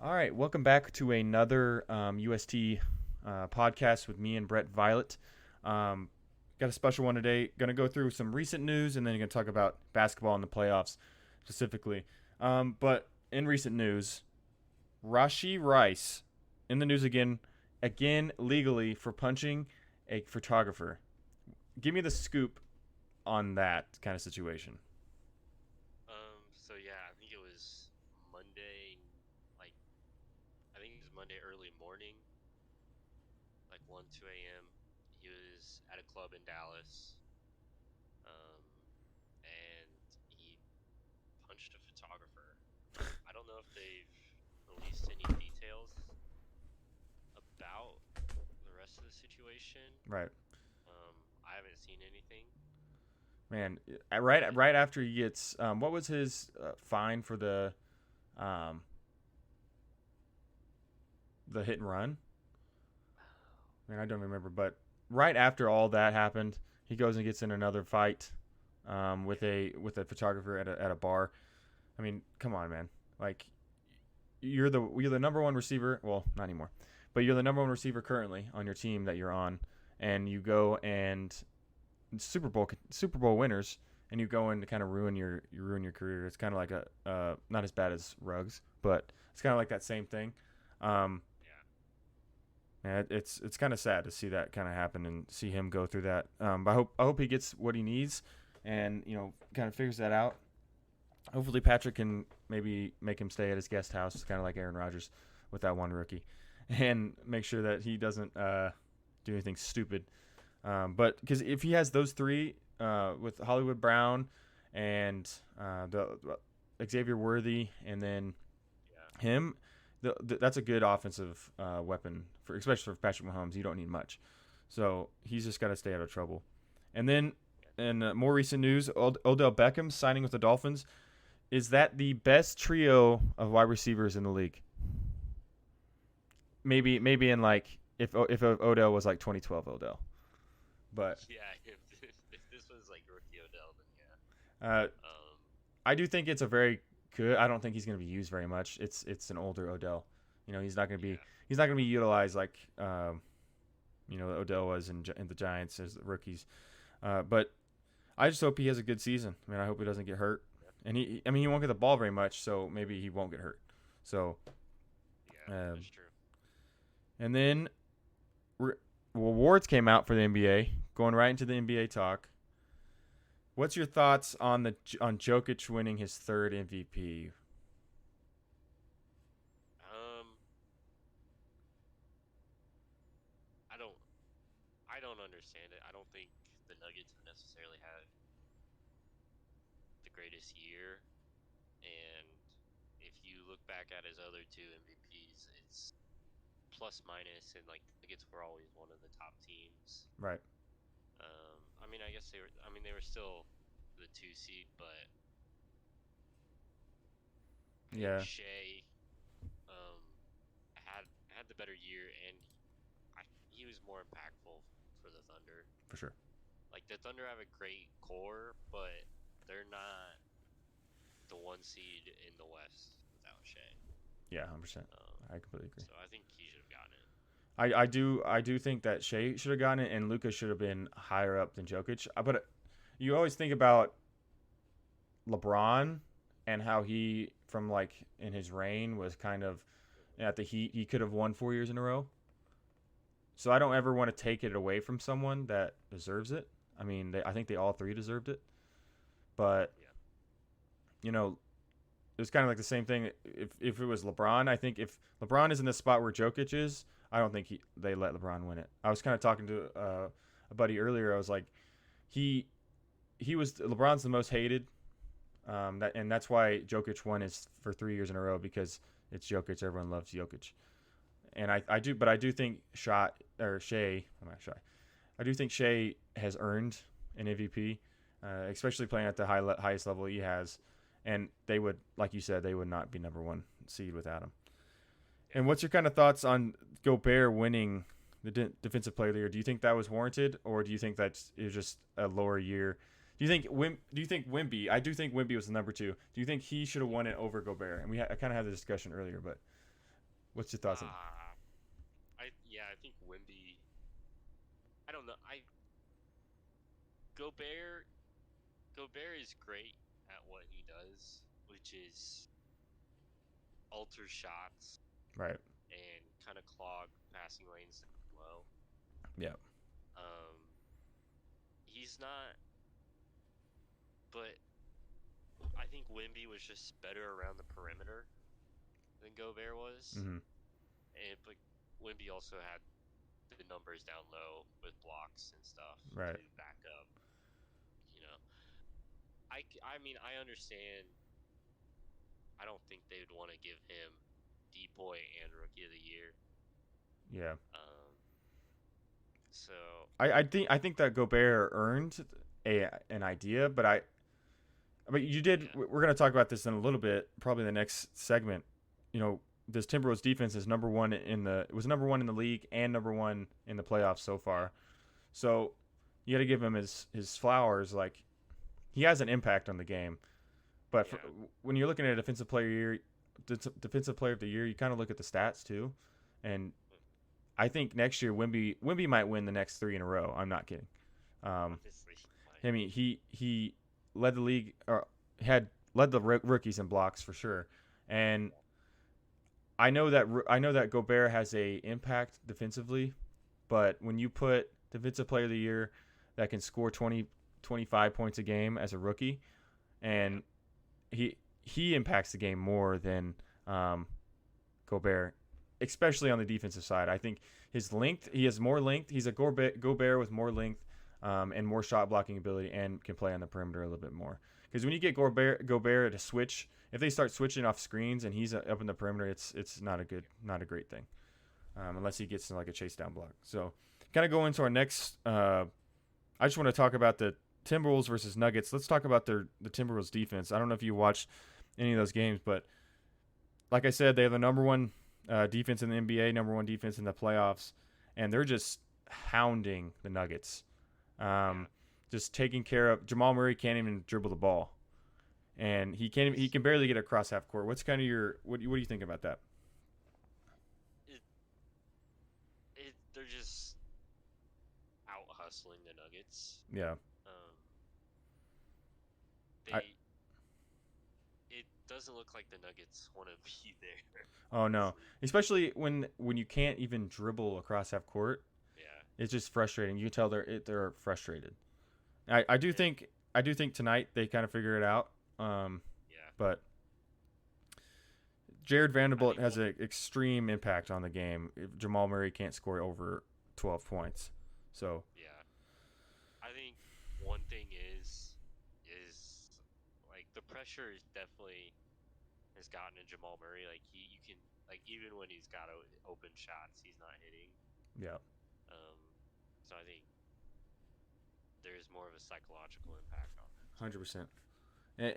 All right, welcome back to another UST podcast with me and Brett Violett. Um, got a special one today. Going to go through some recent news and then going to talk about basketball in the playoffs specifically. But in recent news, Rashi Rice in the news again legally for punching a photographer. Give me the scoop on that kind of situation. So yeah, I think it was Monday, like I think it was Monday early morning, like 1, 2 a.m. He was at a club in Dallas, um, and he punched a photographer. I don't know if they've released any details about the rest of the situation. Right, I haven't seen anything, man. but Right after he gets what was his fine for um, the hit and run? Man, I don't remember. But right after all that happened, he goes and gets in another fight with yeah, a photographer at a bar. I mean, come on, man. Like you're the number one receiver. Well, not anymore, but you're the number one receiver currently on your team that you're on, and you go and Super Bowl winners, and you go in to kind of ruin your career. It's kind of like a not as bad as Ruggs, but it's kind of like that same thing. Um, yeah, and it's kind of sad to see that kind of happen and see him go through that. But I hope he gets what he needs, and kind of figures that out. Hopefully Patrick can maybe make him stay at his guest house, kind of like Aaron Rodgers with that one rookie, and make sure that he doesn't do anything stupid. But because if he has those three with Hollywood Brown and the Xavier Worthy, and then yeah, him, that's a good offensive weapon for especially for Patrick Mahomes. You don't need much, so he's just got to stay out of trouble. And then yeah. in more recent news, Odell Beckham signing with the Dolphins. Is that the best trio of wide receivers in the league? Maybe in like if Odell was like 2012 Odell, but Yeah, if this was like rookie Odell, then yeah. uh, Um, I do think it's a very good. I don't think he's going to be used very much. It's an older Odell. yeah, He's not going to be utilized like Odell was in the Giants as the rookies. But I just hope he has a good season. I mean, I hope he doesn't get hurt. yeah, And he won't get the ball very much, so maybe he won't get hurt. So, yeah. um, That's true. and then awards came out for the NBA. Going right into the NBA talk. What's your thoughts on Jokic winning his third MVP? Um, I don't I don't understand it. I don't think the Nuggets have necessarily had the greatest year, and if you look back at his other two MVPs, it's plus minus, and like the Nuggets were always one of the top teams. Right. I mean, I guess they were. I mean, they were still the two seed, but I think Yeah, Shea um, had the better year, and he was more impactful for the Thunder. for sure. Like the Thunder have a great core, but they're not the one seed in the West without Shea. Yeah, 100%. Um, I completely agree. so I think he should have gotten it. I do think that Shea should have gotten it, and Luka should have been higher up than Jokic. But you always think about LeBron and how he, from like in his reign, was kind of at the Heat. He could have won 4 years in a row. So I don't ever want to take it away from someone that deserves it. I mean, I think they all three deserved it. But Yeah, you know, it was kind of like the same thing. If it was LeBron, I think if LeBron is in the spot where Jokic is, I don't think they let LeBron win it. I was kind of talking to a buddy earlier. I was like, he was LeBron's the most hated. And that's why Jokic won his for 3 years in a row because it's Jokic. Everyone loves Jokic. And I do think Shea. I'm not shy. I do think Shea has earned an MVP, especially playing at the highest level he has. And they would, like you said, they would not be number one seed without him. yeah. And what's your kind of thoughts on Gobert winning the defensive player of the year? Do you think that was warranted, or do you think that it was just a lower year? Do you think Wimby? I do think Wimby was the number two. Do you think he should have won it over Gobert? And I kind of had the discussion earlier, but What's your thoughts on? I think Wimby. I don't know. I Gobert Gobert is great at what he does, which is alter shots Right. and kind of clog passing lanes low. Yeah. Um, he's not, but I think Wimby was just better around the perimeter than Gobert was, Mm-hmm. but Wimby also had the numbers down low with blocks and stuff Right. to back up. You know, I mean, I understand. I don't think they would want to give him D-boy and Rookie of the Year. Yeah. So I think that Gobert earned an idea, but you did. yeah, We're gonna talk about this in a little bit, probably in the next segment. You know, this Timberwolves defense is number one in the it was number one in the league and number one in the playoffs so yeah, far. So you got to give him his flowers. Like he has an impact on the game, but yeah, when you're looking at defensive player of the year, you kind of look at the stats too, and I think next year Wimby might win the next three in a row. I'm not kidding. Um, honestly, I mean he led the league or had led the rookies in blocks for sure, and I know that Gobert has a impact defensively, but when you put defensive player of the year that can score 20 25 points a game as a rookie, yeah, and he impacts the game more than Gobert, especially on the defensive side. I think his length, he has more length. He's a Gobert with more length and more shot blocking ability, and can play on the perimeter a little bit more. Because when you get Gobert to switch, if they start switching off screens and he's up in the perimeter, it's not a great thing, unless he gets like a chase down block. So, kind of go into our next. I just want to talk about the Timberwolves versus Nuggets. Let's talk about the Timberwolves defense. I don't know if you watched any of those games, but like I said, they have the number one defense in the NBA, number one defense in the playoffs, and they're just hounding the Nuggets. yeah. Um, just taking care of Jamal Murray can't even dribble the ball, and he can barely get across half court. What's kind of your what do you think about that? It, they're just out hustling the Nuggets. Yeah, Um, I they it doesn't look like the Nuggets want to be there. oh no, Honestly, especially when you can't even dribble across half court. yeah, It's just frustrating. You can tell they're frustrated. I do yeah, think tonight they kind of figure it out. yeah. But Jared I Vanderbilt think has an extreme impact on the game if Jamal Murray can't score over 12 points. So yeah. I think one thing is like the pressure is definitely has gotten to Jamal Murray. Like you can like even when he's got open shots, he's not hitting. yeah, Um, so I think there's more of a psychological impact on him too. 100%.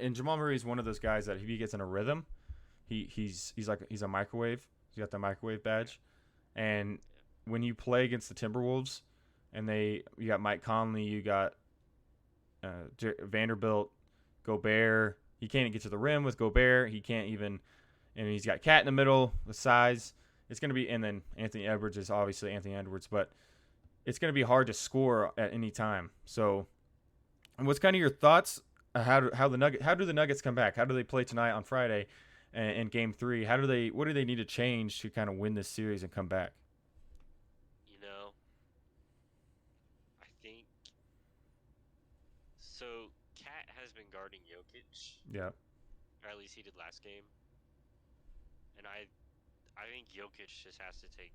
And Jamal Murray is one of those guys that if he gets in a rhythm, he's a microwave. He's got the microwave Yeah, badge. And yeah, when you play against the Timberwolves, and you got Mike Conley, you got Vanderbilt, Gobert. He can't even get to the rim with Gobert. He can't even, and he's got Cat in the middle with size. It's going to be, and then Anthony Edwards is obviously Anthony Edwards, but it's going to be hard to score at any time. So, what's kind of your thoughts? How do the Nuggets come back? How do they play tonight on Friday, in Game 3? What do they need to change to kind of win this series and come back? you know, I think so. Cat has been guarding Jokic, Yeah, or at least he did last game, and I think Jokic just has to take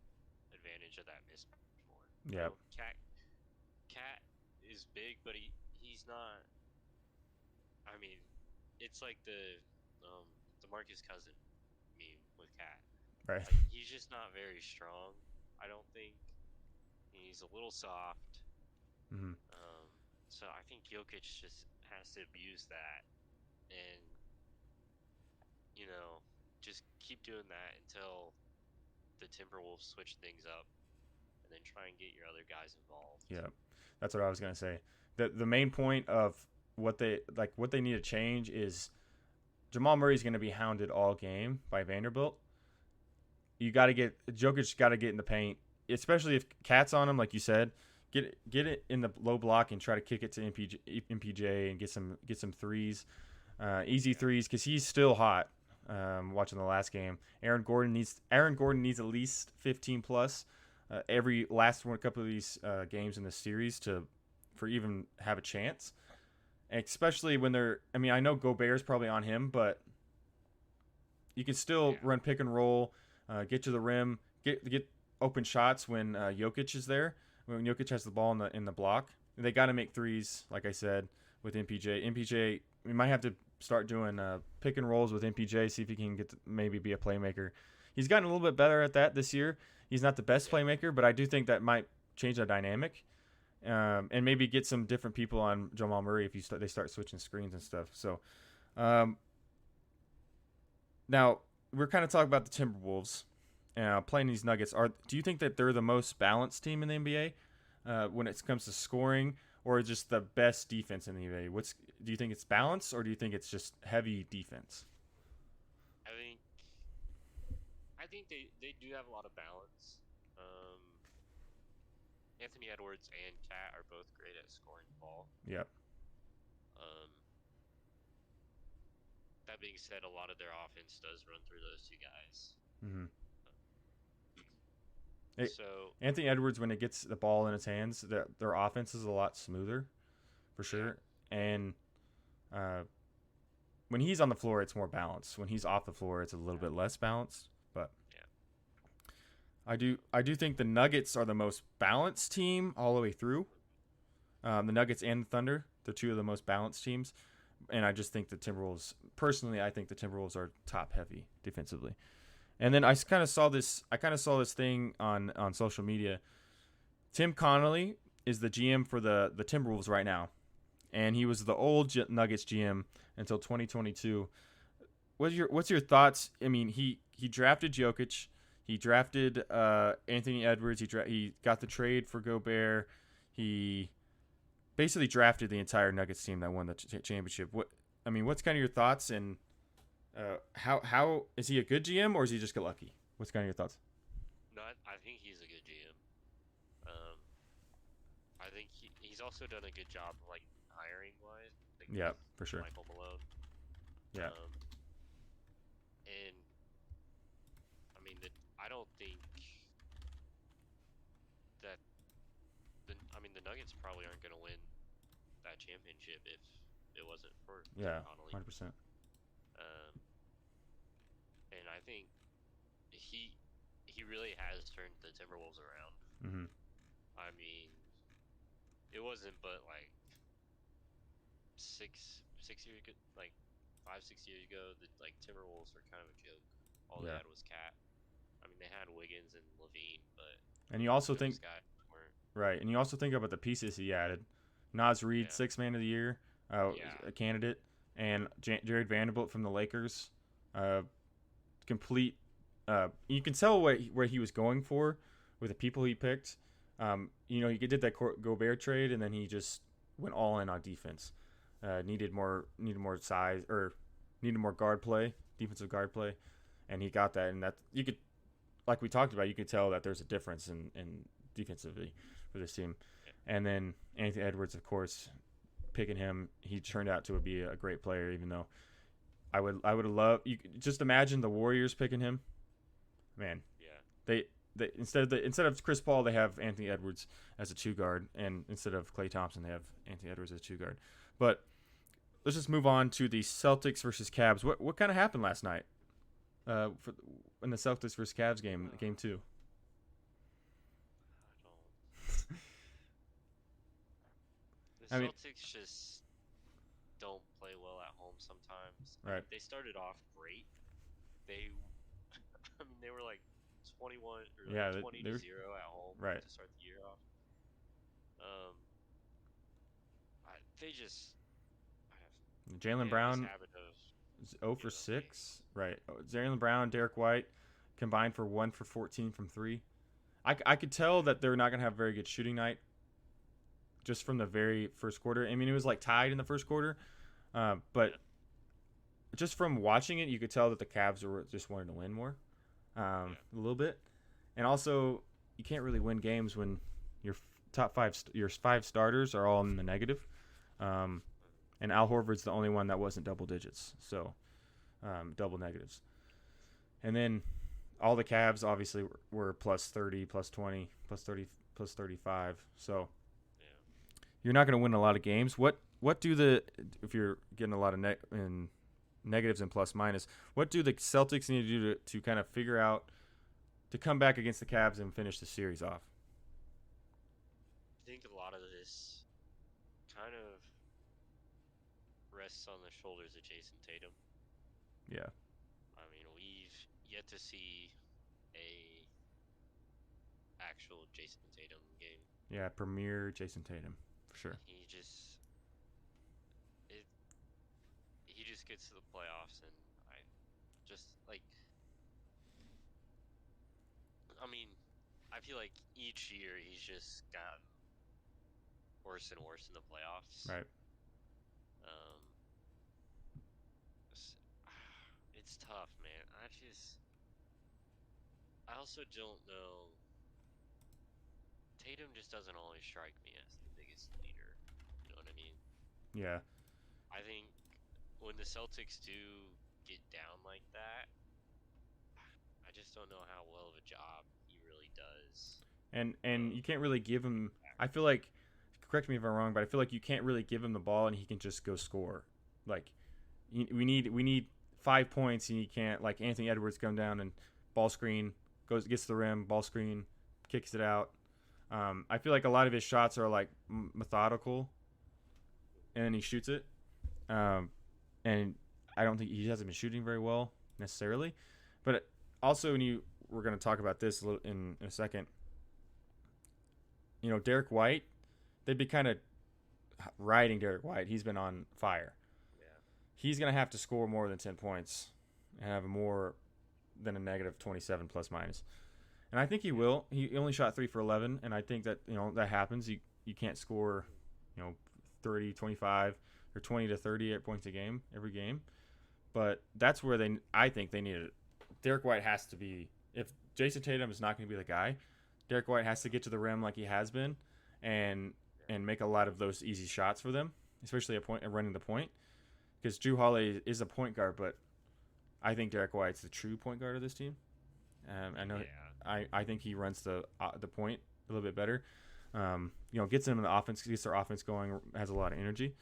advantage of that mismatch more. You yeah, know, Cat is big, but he's not. I mean, it's like the Marcus Cousin meme with Cat. right. Like he's just not very strong. I don't think he's a little soft. Mm-hmm. Um, so I think Jokic just has to abuse that and just keep doing that until the Timberwolves switch things up and then try and get your other guys involved. Yeah, that's what I was gonna say. The main point of what they need to change is Jamal Murray's going to be hounded all game by Vanderbilt. you got to get Jokic got to get in the paint, especially if Cat's on him, like you said. Get it in the low block and try to kick it to MPJ and get some threes, easy threes because he's still hot. Watching the last game, Aaron Gordon needs at least 15 plus every last one couple of these games in the series for even have a chance. And especially when they're, I mean, I know Gobert's probably on him, but you can still run pick and roll, get to the rim, get open shots when Jokic is there. When Jokic has the ball in the block, they got to make threes. Like I said, with MPJ, we might have to start doing pick and rolls with MPJ. See if he can maybe be a playmaker. He's gotten a little bit better at that this year. He's not the best playmaker, but I do think that might change the dynamic, and maybe get some different people on Jamal Murray if they start switching screens and stuff. So, now we're kind of talking about the Timberwolves. Playing these Nuggets, do you think that they're the most balanced team in the NBA when it comes to scoring, or just the best defense in the NBA? Do you think it's balanced, or do you think it's just heavy defense? I think they do have a lot of balance. Anthony Edwards and Cat are both great at scoring the ball. Yep. That being said, a lot of their offense does run through those two guys. Mm-hmm. So Anthony Edwards, when it gets the ball in his hands, their offense is a lot smoother, for sure. And when he's on the floor, it's more balanced. When he's off the floor, it's a little bit less balanced. But I do think the Nuggets are the most balanced team all the way through. The Nuggets and the Thunder, they're two of the most balanced teams. And I just think the Timberwolves, personally, I think the Timberwolves are top heavy defensively. And then I kind of saw this thing on social media. Tim Connolly is the GM for the Timberwolves right now, and he was the old Nuggets GM until 2022. What's your thoughts? I mean, he drafted Jokic, he drafted Anthony Edwards, he got the trade for Gobert, he basically drafted the entire Nuggets team that won the championship. What's kind of your thoughts, and how is he a good GM, or is he just get lucky? What's kind of your thoughts? No, I think he's a good GM. I think he's also done a good job, like hiring wise. Yeah, for sure. Michael Malone. Yeah. And I mean, I don't think that the Nuggets probably aren't going to win that championship if it wasn't for Tim Connolly. 100%. And I think he really has turned the Timberwolves around. Mm-hmm. I mean, it wasn't but like 6 years ago, like 5-6 years ago, the Timberwolves were kind of a joke. All they had was Cat. I mean, they had Wiggins and Levine, but and you also think right, and you also think about the pieces he added. Naz Reid, Sixth Man of the Year, a candidate, and Jared Vanderbilt from the Lakers. Complete. You can tell where he was going for with the people he picked. He did that Gobert trade, and then he just went all in on defense. Needed more size, or needed more guard play, defensive guard play, and he got that. And that you could, like we talked about, you could tell that there's a difference in defensively for this team. And then Anthony Edwards, of course, picking him, he turned out to be a great player. Even though I would have loved, you just imagine the Warriors picking him. Man, they instead of Chris Paul, they have Anthony Edwards as a 2 guard, and instead of Klay Thompson, they have Anthony Edwards as a 2 guard. But let's just move on to the Celtics versus Cavs. What kind of happened last night? In the Celtics versus Cavs game 2. The Celtics just don't play well at home sometimes. Right. They started off great. They were like 21 or 20-0 at home to start the year off. Jaylen Brown is 0 for 6. Right. Jaylen Brown, Derek White combined for 1 for 14 from 3. I could tell that they're not going to have a very good shooting night just from the very first quarter. I mean, it was like tied in the first quarter. But just from watching it, you could tell that the Cavs were just wanting to win more. Yeah. a little bit. And also, you can't really win games when your top five, your five starters are all in the negative. Um, and Al Horford's the only one that wasn't double digits, so double negatives. And then all the Cavs obviously were plus 30, plus 20, plus 30, plus 35. So Yeah. you're not going to win a lot of games. What do the if you're getting a lot of in negatives and plus minus? What do the Celtics need to do to kind of figure out to come back against the Cavs and finish the series off? I think a lot of this kind of rests on the shoulders of Jason Tatum. Yeah, I mean, we've yet to see a actual Jason Tatum game. yeah, premier Jason Tatum for sure. It he just gets to the playoffs and I just like I mean, I feel like each year he's just gotten worse and worse in the playoffs. Right. Um, it's tough, man. I also don't know. Tatum just doesn't always strike me as the biggest leader. You know what I mean? Yeah, I think when the Celtics do get down like that, I just don't know how well of a job he really does. and you can't really give him. I feel like, correct me if I'm wrong, but I feel like you can't really give him the ball and he can just go score. Like we need 5 points and he can't. Like Anthony Edwards come down and ball screen gets to the rim, ball screen, kicks it out. I feel like a lot of his shots are like methodical, and then he shoots it. And I don't think he hasn't been shooting very well necessarily, but also we're going to talk about this in a second. Derek White, they'd be kind of riding Derek White. He's been on fire. Yeah. He's going to have to score more than 10 points and have more than a negative 27 plus minus. And I think he will. He only shot 3 for 11, and I think that that happens. You can't score 30, 25, or 20 to 30 points a game every game. But that's where I think they need it. Derek White has to be, if Jason Tatum is not going to be the guy, Derek White has to get to the rim like he has been and make a lot of those easy shots for them, especially running the point. Because Drew Holiday is a point guard, but I think Derek White's the true point guard of this team. I know. Yeah. I think he runs the point a little bit better. Gets them in the offense, gets their offense going, has a lot of energy.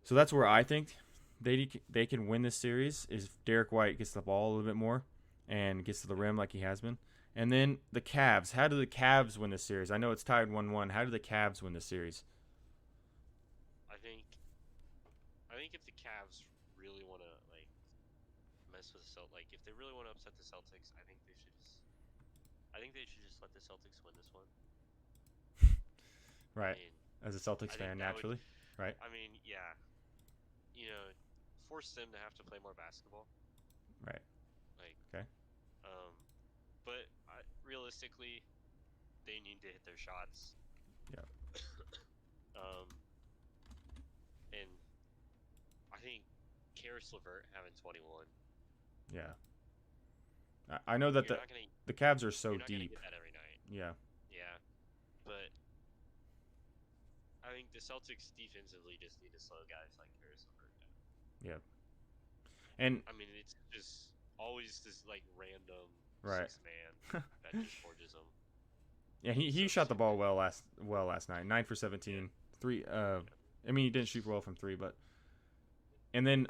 So that's where I think they can win this series is if Derek White gets the ball a little bit more and gets to the rim like he has been. And then the Cavs. How do the Cavs win this series? I know it's tied 1-1. How do the Cavs win this series? I think if the Cavs really want to mess with the Celtics, if they really want to upset the Celtics, I think they should just let the Celtics win this one. Right. I mean, As a Celtics fan, naturally. Right. I mean, yeah. Force them to have to play more basketball. Right. Okay. But realistically, they need to hit their shots. Yeah. And I think Karis LeVert having 21. Yeah. I know that the Cavs are so you're not deep. Get that every night. Yeah. Yeah. But I think the Celtics defensively just need to slow guys like Karis LeVert down. Yeah. And I mean, it's just always this random right. 6-man that just forges them. Yeah, he shot the ball well last night. 9 for 17. 3 I mean, he didn't shoot well from 3, but and then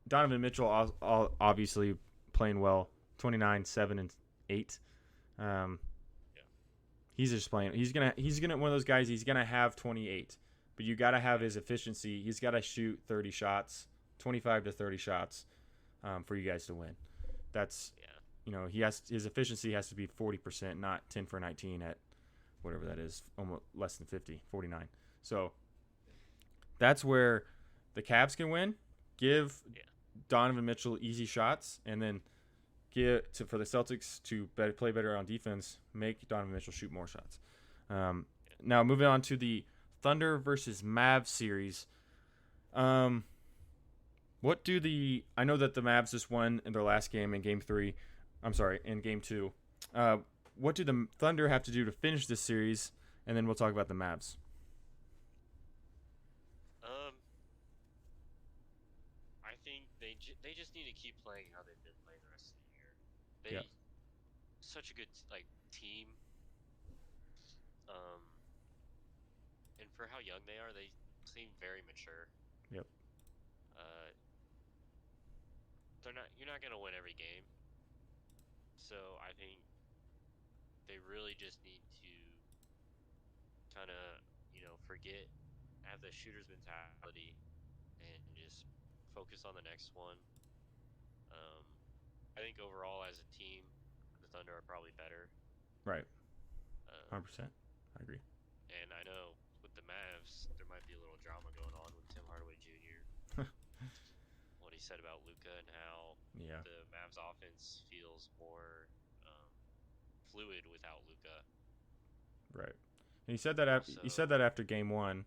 Donovan Mitchell obviously playing well. 29, 7 and 8. He's just playing. He's gonna one of those guys. He's gonna have 28, but you got to have his efficiency. He's got to shoot 30 shots, 25 to 30 shots, for you guys to win. That's his efficiency has to be 40%, not 10 for 19 at whatever that is, almost less than 50, 49. So that's where the Cavs can win. Give Donovan Mitchell easy shots, and then for the Celtics to play better on defense, make Donovan Mitchell shoot more shots. Now moving on to the Thunder versus Mavs series. What What do the I know that the Mavs just won in their last game in Game 3. I'm sorry, in Game 2. Uh, what do the Thunder have to do to finish this series? And then we'll talk about the Mavs. Um, I think they just need to keep playing how they've been playing the rest of the year. Yeah. They such a good like team. Um, and for how young they are, they seem very mature. Yep. Uh, they're not. You're not gonna win every game, so I think they really just need to kind of forget, have the shooter's mentality, and just focus on the next one. Um, I think overall as a team, the Thunder are probably better. Right. Um, 100%. I agree. and I know with the Mavs, there might be a little drama going on with Tim Hardaway Jr. What he said about Luka and how Yeah. the Mavs offense feels more fluid without Luka. Right. And he said that after Game 1.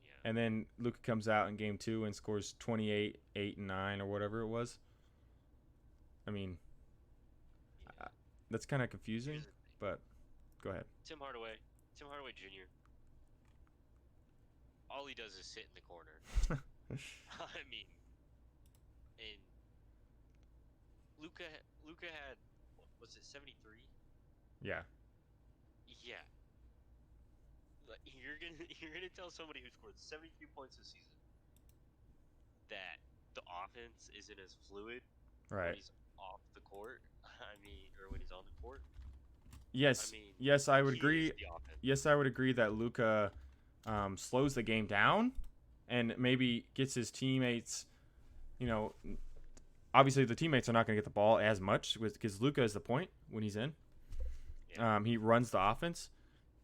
Yeah. And then Luka comes out in Game 2 and scores 28, 8, and 9 or whatever it was. I mean, Yeah. that's kind of confusing, Here's the thing. but go ahead. Tim Hardaway Jr. All he does is sit in the corner. I mean, and Luka had what was it 73? Yeah. Yeah. Like, you're gonna tell somebody who scored 73 points this season that the offense isn't as fluid when Right. he's off the court. I mean, or when he's on the court. Yes. I mean, yes, I would he agree. is the offense. Yes, I would agree that Luka slows the game down and maybe gets his teammates. Obviously the teammates are not going to get the ball as much because Luka is the point when he's in. Yeah. He runs the offense,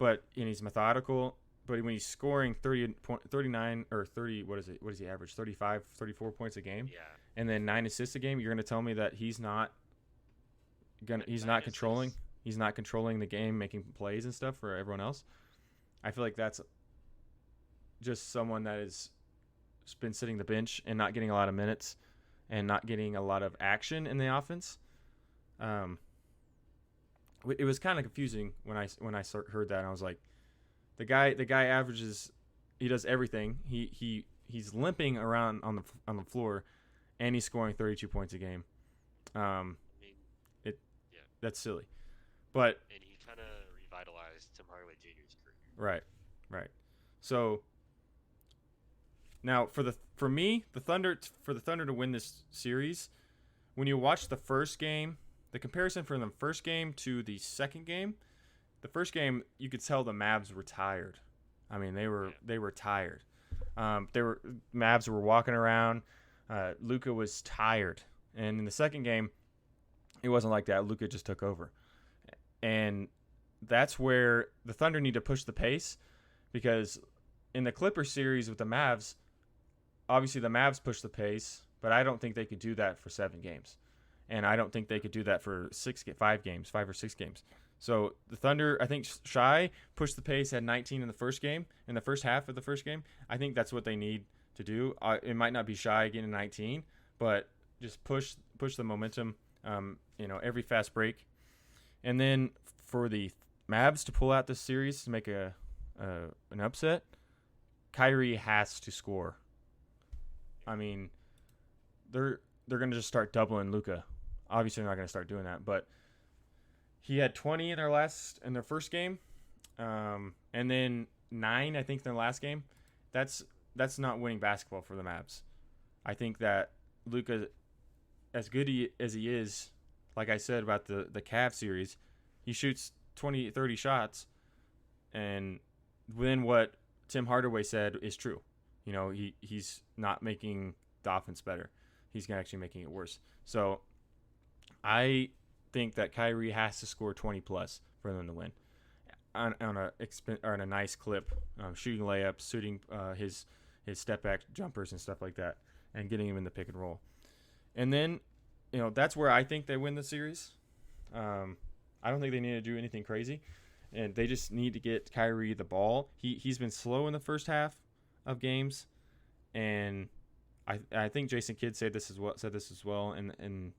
and he's methodical. But when he's scoring 39 or 30, what is it? What does he average? 35, 34 points a game, Yeah. and then 9 assists a game. You're going to tell me that he's not Nine controlling. assists. He's not controlling the game, making plays and stuff for everyone else. I feel like that's just someone that has been sitting the bench and not getting a lot of minutes and not getting a lot of action in the offense. It was kind of confusing when I heard that. And I was like, the guy averages, he does everything. He's limping around on the floor, and he's scoring 32 points a game. I mean, That's silly, but and he kind of revitalized Tim Hardaway Jr.'s career. right. So now for the Thunder to win this series, when you watch the first game, the comparison from the first game to the second game, the first game you could tell the Mavs were tired. I mean, they were tired. Mavs were walking around. Luka was tired, and in the second game, it wasn't like that. Luka just took over, and that's where the Thunder need to push the pace, because in the Clippers series with the Mavs, obviously the Mavs pushed the pace, but I don't think they could do that for 7 games. And I don't think they could do that for 5 or 6 games. So the Thunder, I think Shai pushed the pace, had 19 in the first game, in the first half of the first game. I think that's what they need to do. It might not be Shai getting 19, but just push the momentum, every fast break. And then for the Mavs to pull out this series to make an upset, Kyrie has to score. I mean, they're going to just start doubling Luka. Obviously, they're not going to start doing that, but he had 20 in their first game, and then 9, I think, in their last game. That's not winning basketball for the Mavs. I think that Luka, as good as he is, like I said about the Cavs series, he shoots 20, 30 shots, and then what Tim Hardaway said is true. He's not making the offense better. He's actually making it worse. So I think that Kyrie has to score 20 plus for them to win on a nice clip, shooting layups, shooting his step back jumpers and stuff like that, and getting him in the pick and roll. And then that's where I think they win the series. I don't think they need to do anything crazy, and they just need to get Kyrie the ball. He's been slow in the first half of games, and I think Jason Kidd said this as well, and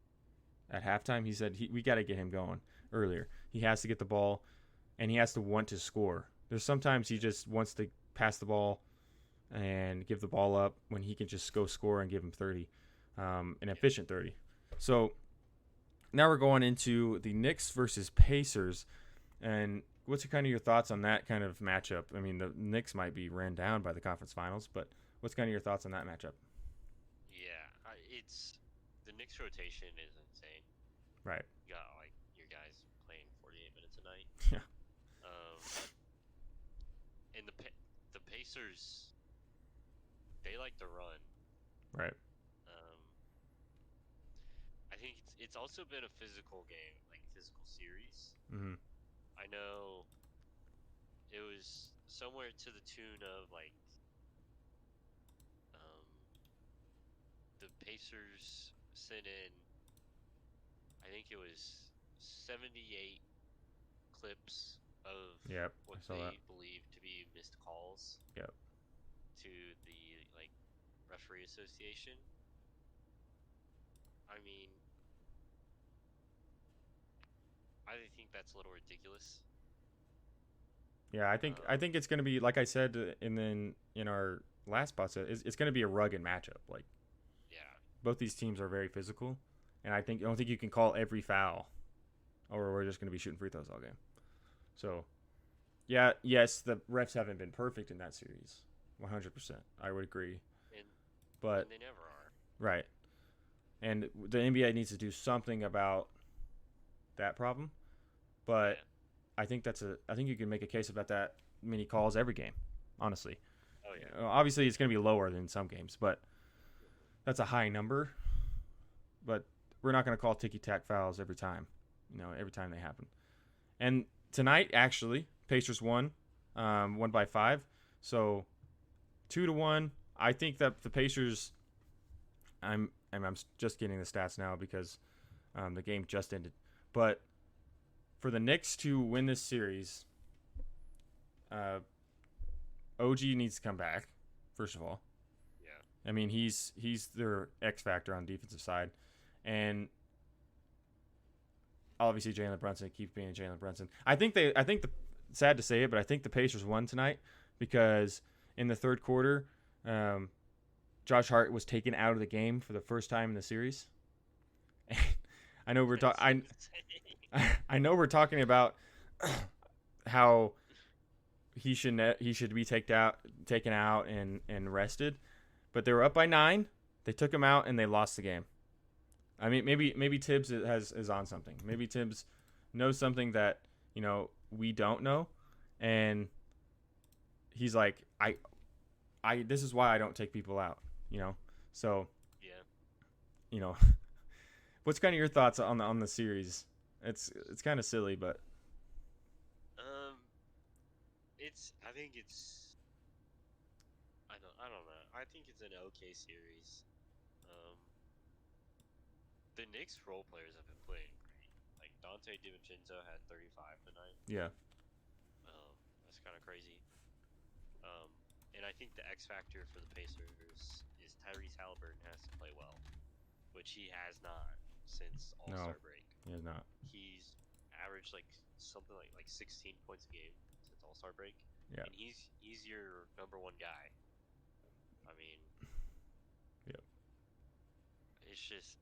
at halftime he said we got to get him going earlier. He has to get the ball, and he has to want to score. There's sometimes he just wants to pass the ball and give the ball up when he can just go score and give him 30, an efficient 30. So now we're going into the Knicks versus Pacers, and what's kind of your thoughts on that kind of matchup? I mean, the Knicks might be ran down by the conference finals, but what's kind of your thoughts on that matchup? Yeah, it's the Knicks rotation is insane. Right. You got like your guys playing 48 minutes a night. Yeah. Um, and the Pacers, they like to run. Right. Um, I think it's also been a physical game, like physical series. Mm-hmm. I know it was somewhere to the tune of like um, the Pacers sent in, I think it was 78 clips of Yep. what I saw they that. believe to be missed calls Yep. to the like referee association. I mean, I think that's a little ridiculous. Yeah, I think it's going to be like I said in our last podcast. It's going to be a rugged matchup. Like Yeah, both these teams are very physical, and I don't think you can call every foul, or we're just going to be shooting free throws all game. So, yeah, yes, the refs haven't been perfect in that series, 100%. I would agree, and but they never are. right, and the NBA needs to do something about that problem. But Yeah. I think you can make a case about that many calls every game, honestly. Oh yeah. Obviously, it's going to be lower than some games, but that's a high number. But we're not going to call ticky tack fouls every time, every time they happen. And tonight, actually, Pacers won by 5, so 2-1. I think that the Pacers. I'm just getting the stats now because the game just ended, but for the Knicks to win this series, OG needs to come back. First of all, Yeah. I mean he's their X factor on the defensive side, and obviously Jalen Brunson keeps being Jalen Brunson. I think sad to say it, but I think the Pacers won tonight because in the third quarter, Josh Hart was taken out of the game for the first time in the series. I know we're talking. I know we're talking about how he should be taken out and rested, but they were up by 9. They took him out and they lost the game. I mean, maybe Tibbs is on something. Maybe Tibbs knows something that we don't know, and he's like, I this is why I don't take people out. So Yeah. what's kind of your thoughts on the series? It's kind of silly, but I think it's I don't know. I think it's an okay series. Um, the Knicks role players have been playing great. Like Dante DiVincenzo had 35 tonight. yeah, That's kind of crazy. And I think the X factor for the Pacers is Tyrese Halliburton has to play well, which he has not since All-Star break. he is not. He's averaged like something like 16 points a game since All-Star break. Yeah. And he's your number one guy. I mean, Yep. it's just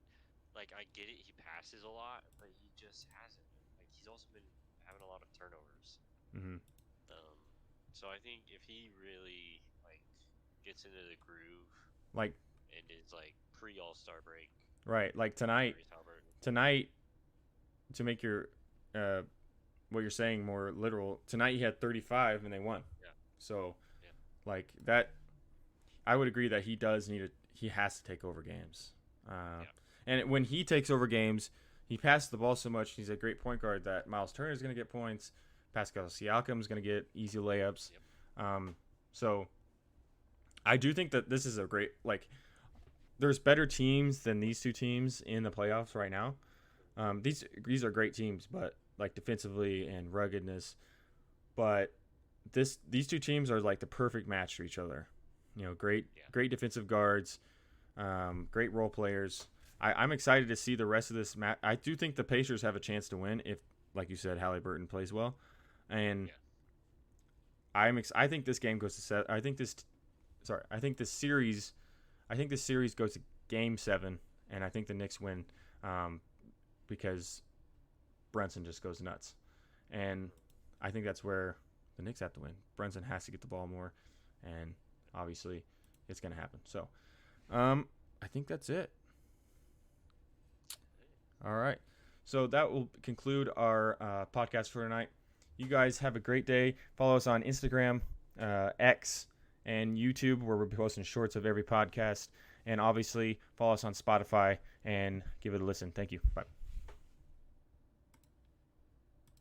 like I get it. He passes a lot, but he just hasn't. Like he's also been having a lot of turnovers. Mm-hmm. So I think if he really like gets into the groove, Like and is like pre All-Star break, right, like tonight to make your what you're saying more literal. Tonight he had 35 and they won. Yeah. So Yeah. like that, I would agree that he has to take over games. And when he takes over games, he passes the ball so much. He's a great point guard that Miles Turner is going to get points. Pascal Siakam is going to get easy layups. Yep. So I do think that this is a great, there's better teams than these two teams in the playoffs right now. These are great teams, but like defensively and ruggedness. But these two teams are like the perfect match for each other. Great defensive guards. Great role players. I'm excited to see the rest of this match. I do think the Pacers have a chance to win if, like you said, Halliburton plays well, and Yeah. I think this game goes to set. I think this. Sorry, I think this series. I think this series goes to Game 7, and I think the Knicks win, because Brunson just goes nuts, and I think that's where the Knicks have to win. Brunson has to get the ball more, and obviously, it's going to happen. So, I think that's it. All right. So that will conclude our podcast for tonight. You guys have a great day. Follow us on Instagram, X, and YouTube, where we're posting shorts of every podcast. And obviously, follow us on Spotify and give it a listen. Thank you. Bye.